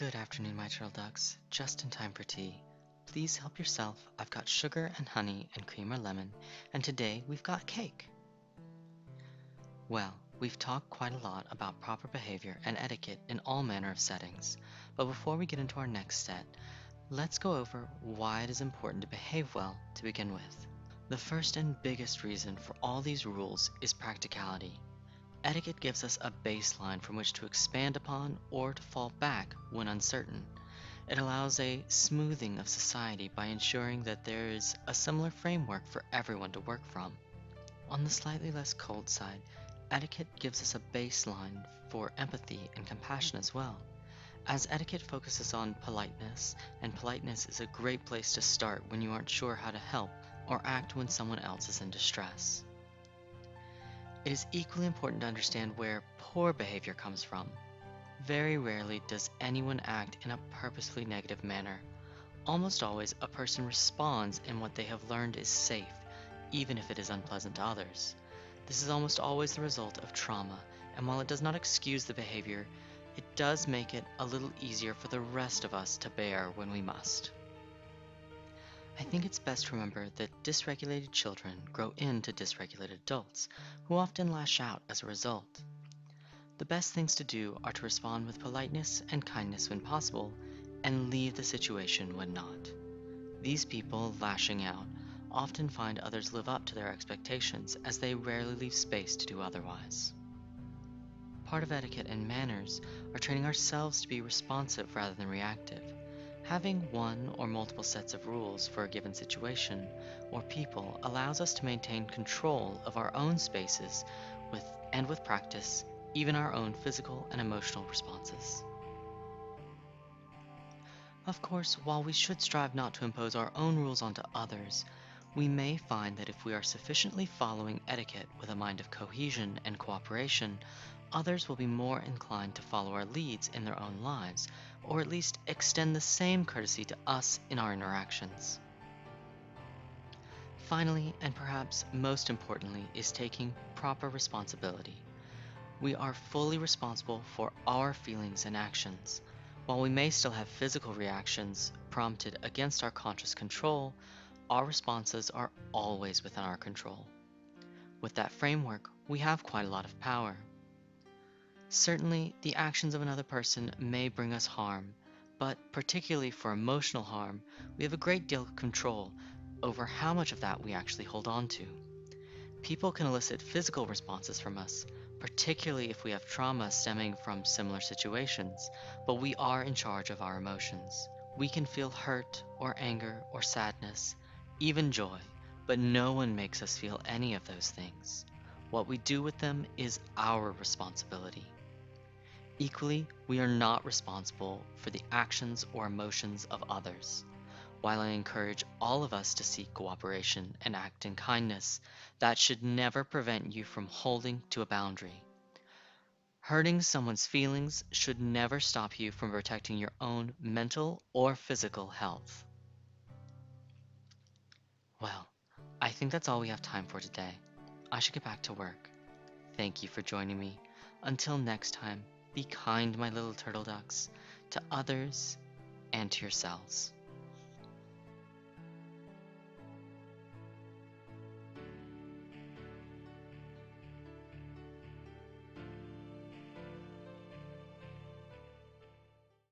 Good afternoon, my turtle ducks. Just in time for tea. Please help yourself. I've got sugar and honey and cream or lemon, and today we've got cake. Well, we've talked quite a lot about proper behavior and etiquette in all manner of settings, but before we get into our next set, let's go over why it is important to behave well to begin with. The first and biggest reason for all these rules is practicality. Etiquette gives us a baseline from which to expand upon or to fall back when uncertain. It allows a smoothing of society by ensuring that there is a similar framework for everyone to work from. On the slightly less cold side, etiquette gives us a baseline for empathy and compassion as well, as etiquette focuses on politeness, and politeness is a great place to start when you aren't sure how to help or act when someone else is in distress. It is equally important to understand where poor behavior comes from. Very rarely does anyone act in a purposefully negative manner. Almost always, a person responds in what they have learned is safe, even if it is unpleasant to others. This is almost always the result of trauma, and while it does not excuse the behavior, it does make it a little easier for the rest of us to bear when we must. I think it's best to remember that dysregulated children grow into dysregulated adults, who often lash out as a result. The best things to do are to respond with politeness and kindness when possible, and leave the situation when not. These people lashing out often find others live up to their expectations, as they rarely leave space to do otherwise. Part of etiquette and manners are training ourselves to be responsive rather than reactive. Having one or multiple sets of rules for a given situation or people allows us to maintain control of our own spaces with practice, even our own physical and emotional responses. Of course, while we should strive not to impose our own rules onto others, we may find that if we are sufficiently following etiquette with a mind of cohesion and cooperation, others will be more inclined to follow our leads in their own lives, or at least extend the same courtesy to us in our interactions. Finally, and perhaps most importantly, is taking proper responsibility. We are fully responsible for our feelings and actions. While we may still have physical reactions prompted against our conscious control, our responses are always within our control. With that framework, we have quite a lot of power. Certainly, the actions of another person may bring us harm, but particularly for emotional harm, we have a great deal of control over how much of that we actually hold on to. People can elicit physical responses from us, particularly if we have trauma stemming from similar situations, but we are in charge of our emotions. We can feel hurt or anger or sadness, even joy, but no one makes us feel any of those things. What we do with them is our responsibility. Equally, we are not responsible for the actions or emotions of others. While I encourage all of us to seek cooperation and act in kindness, that should never prevent you from holding to a boundary. Hurting someone's feelings should never stop you from protecting your own mental or physical health. Well, I think that's all we have time for today. I should get back to work. Thank you for joining me. Until next time, be kind, my little turtle ducks, to others and to yourselves.